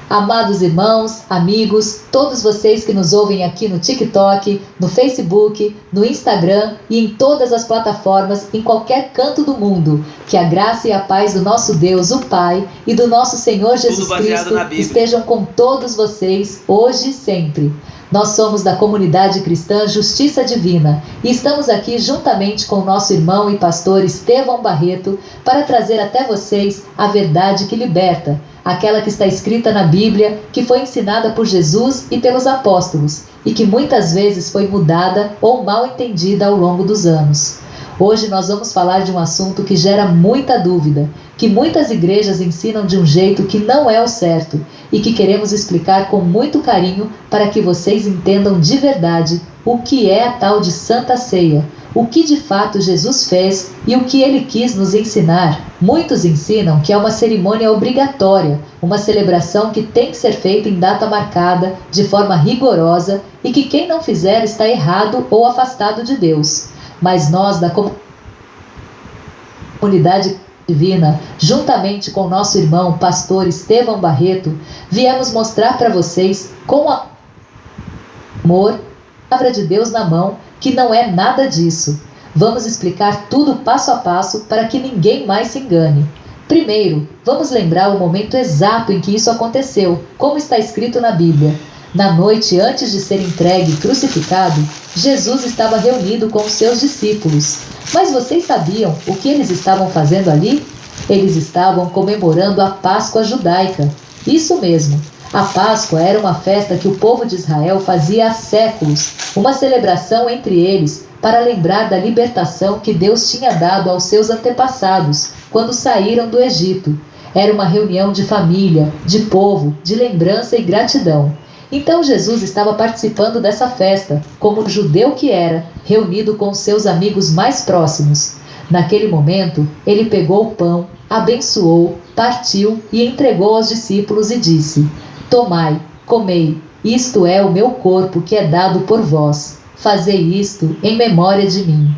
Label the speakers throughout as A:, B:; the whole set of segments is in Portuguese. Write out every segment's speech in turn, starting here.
A: Amados irmãos, amigos, todos vocês que nos ouvem aqui no TikTok, no Facebook, no Instagram e em todas as plataformas, em qualquer canto do mundo, que a graça e a paz do nosso Deus, o Pai, e do nosso Senhor Jesus Cristo estejam com todos vocês, hoje e sempre. Nós somos da comunidade cristã Justiça Divina e estamos aqui juntamente com o nosso irmão e pastor Estevão Barreto para trazer até vocês a verdade que liberta, aquela que está escrita na Bíblia, que foi ensinada por Jesus e pelos apóstolos e que muitas vezes foi mudada ou mal entendida ao longo dos anos. Hoje nós vamos falar de um assunto que gera muita dúvida, que muitas igrejas ensinam de um jeito que não é o certo e que queremos explicar com muito carinho para que vocês entendam de verdade o que é a tal de Santa Ceia, o que de fato Jesus fez e o que ele quis nos ensinar. Muitos ensinam que é uma cerimônia obrigatória, uma celebração que tem que ser feita em data marcada, de forma rigorosa, e que quem não fizer está errado ou afastado de Deus. Mas nós, da comunidade divina, juntamente com nosso irmão pastor Estevão Barreto, viemos mostrar para vocês com amor, a palavra de Deus na mão, que não é nada disso. Vamos explicar tudo passo a passo para que ninguém mais se engane. Primeiro, vamos lembrar o momento exato em que isso aconteceu, como está escrito na Bíblia. Na noite antes de ser entregue e crucificado, Jesus estava reunido com os seus discípulos. Mas vocês sabiam o que eles estavam fazendo ali? Eles estavam comemorando a Páscoa judaica. Isso mesmo. A Páscoa era uma festa que o povo de Israel fazia há séculos, uma celebração entre eles para lembrar da libertação que Deus tinha dado aos seus antepassados quando saíram do Egito. Era uma reunião de família, de povo, de lembrança e gratidão. Então Jesus estava participando dessa festa, como judeu que era, reunido com seus amigos mais próximos. Naquele momento, ele pegou o pão, abençoou, partiu e entregou aos discípulos e disse: Tomai, comei, isto é o meu corpo que é dado por vós. Fazei isto em memória de mim.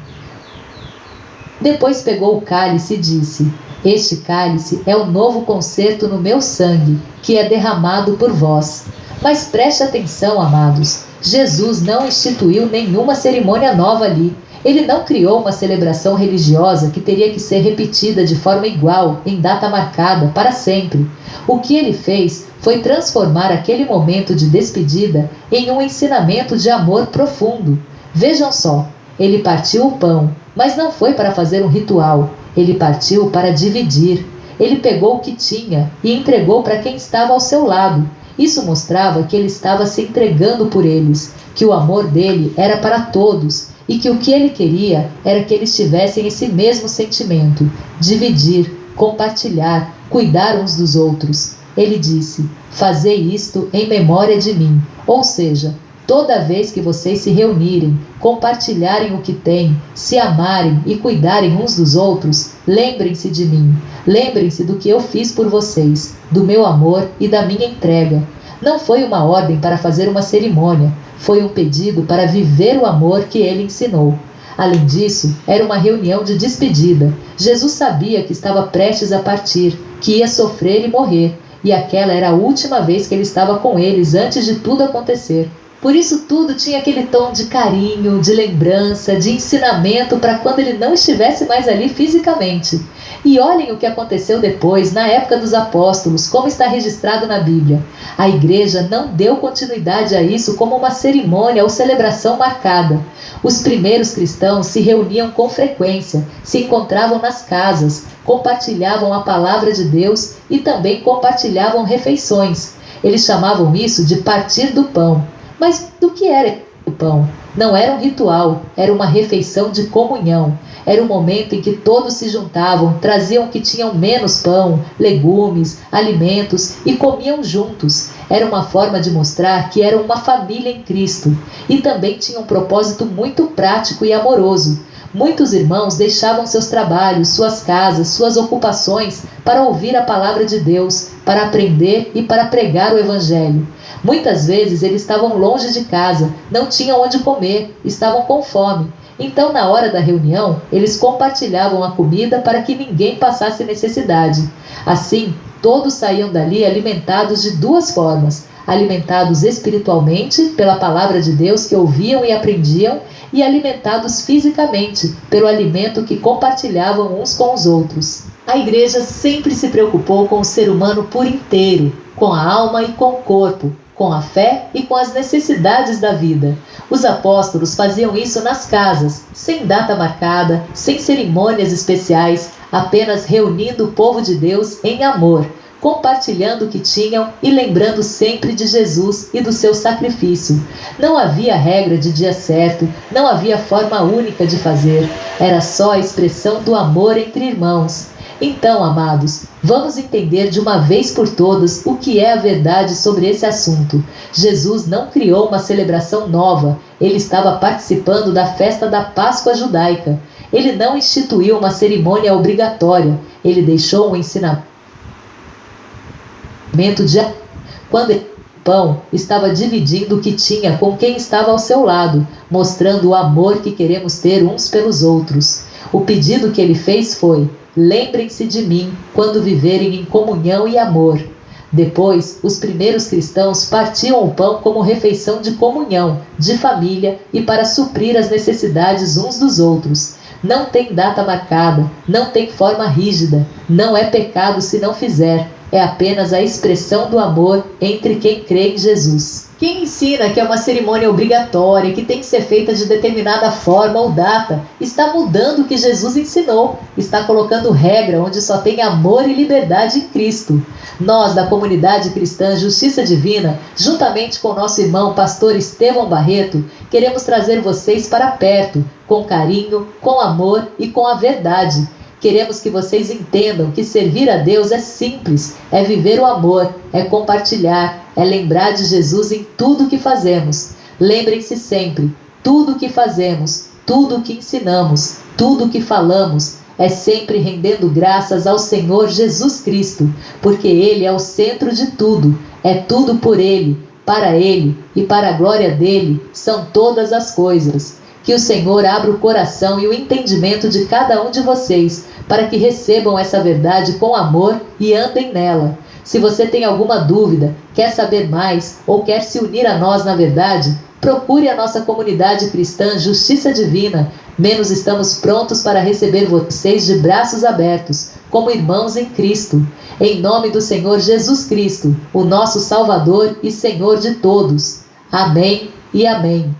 A: Depois pegou o cálice e disse: Este cálice é o novo concerto no meu sangue, que é derramado por vós. Mas preste atenção, amados, Jesus não instituiu nenhuma cerimônia nova ali. Ele não criou uma celebração religiosa que teria que ser repetida de forma igual, em data marcada, para sempre. O que ele fez foi transformar aquele momento de despedida em um ensinamento de amor profundo. Vejam só, ele partiu o pão, mas não foi para fazer um ritual. Ele partiu para dividir. Ele pegou o que tinha e entregou para quem estava ao seu lado. Isso mostrava que ele estava se entregando por eles, que o amor dele era para todos e que o que ele queria era que eles tivessem esse mesmo sentimento, dividir, compartilhar, cuidar uns dos outros. Ele disse: Fazei isto em memória de mim, ou seja, toda vez que vocês se reunirem, compartilharem o que têm, se amarem e cuidarem uns dos outros, lembrem-se de mim. Lembrem-se do que eu fiz por vocês, do meu amor e da minha entrega. Não foi uma ordem para fazer uma cerimônia, foi um pedido para viver o amor que ele ensinou. Além disso, era uma reunião de despedida. Jesus sabia que estava prestes a partir, que ia sofrer e morrer, e aquela era a última vez que ele estava com eles antes de tudo acontecer. Por isso tudo tinha aquele tom de carinho, de lembrança, de ensinamento para quando ele não estivesse mais ali fisicamente. E olhem o que aconteceu depois, na época dos apóstolos, como está registrado na Bíblia. A igreja não deu continuidade a isso como uma cerimônia ou celebração marcada. Os primeiros cristãos se reuniam com frequência, se encontravam nas casas, compartilhavam a palavra de Deus e também compartilhavam refeições. Eles chamavam isso de partir do pão. Mas do que era o pão? Não era um ritual, era uma refeição de comunhão. Era um momento em que todos se juntavam, traziam o que tinham menos pão, legumes, alimentos e comiam juntos. Era uma forma de mostrar que eram uma família em Cristo. E também tinha um propósito muito prático e amoroso. Muitos irmãos deixavam seus trabalhos, suas casas, suas ocupações para ouvir a palavra de Deus, para aprender e para pregar o Evangelho. Muitas vezes eles estavam longe de casa, não tinham onde comer, estavam com fome. Então, na hora da reunião, eles compartilhavam a comida para que ninguém passasse necessidade. Assim, Todos saíam dali alimentados de duas formas: alimentados espiritualmente pela palavra de Deus que ouviam e aprendiam, e alimentados fisicamente pelo alimento que compartilhavam uns com os outros. A igreja sempre se preocupou com o ser humano por inteiro, com a alma e com o corpo, com a fé e com as necessidades da vida. Os apóstolos faziam isso nas casas, sem data marcada, sem cerimônias especiais, apenas reunindo o povo de Deus em amor, compartilhando o que tinham e lembrando sempre de Jesus e do seu sacrifício. Não havia regra de dia certo, não havia forma única de fazer, era só a expressão do amor entre irmãos. Então, amados, vamos entender de uma vez por todas o que é a verdade sobre esse assunto. Jesus não criou uma celebração nova, ele estava participando da festa da Páscoa judaica. Ele não instituiu uma cerimônia obrigatória, ele deixou um ensinamento de quando ele pão estava dividindo o que tinha com quem estava ao seu lado, mostrando o amor que queremos ter uns pelos outros. O pedido que ele fez foi: lembrem-se de mim quando viverem em comunhão e amor. Depois, os primeiros cristãos partiam o pão como refeição de comunhão, de família e para suprir as necessidades uns dos outros. Não tem data marcada, não tem forma rígida, não é pecado se não fizer. É apenas a expressão do amor entre quem crê em Jesus. Quem ensina que é uma cerimônia obrigatória, que tem que ser feita de determinada forma ou data, está mudando o que Jesus ensinou, está colocando regra onde só tem amor e liberdade em Cristo. Nós, da comunidade cristã Justiça Divina, juntamente com nosso irmão pastor Estevão Barreto, queremos trazer vocês para perto, com carinho, com amor e com a verdade. Queremos que vocês entendam que servir a Deus é simples, é viver o amor, é compartilhar, é lembrar de Jesus em tudo o que fazemos. Lembrem-se sempre, tudo o que fazemos, tudo o que ensinamos, tudo o que falamos, é sempre rendendo graças ao Senhor Jesus Cristo, porque Ele é o centro de tudo, é tudo por Ele, para Ele e para a glória dEle são todas as coisas. Que o Senhor abra o coração e o entendimento de cada um de vocês, para que recebam essa verdade com amor e andem nela. Se você tem alguma dúvida, quer saber mais ou quer se unir a nós na verdade, procure a nossa comunidade cristã Justiça Divina. Menos estamos prontos para receber vocês de braços abertos, como irmãos em Cristo. Em nome do Senhor Jesus Cristo, o nosso Salvador e Senhor de todos. Amém e amém.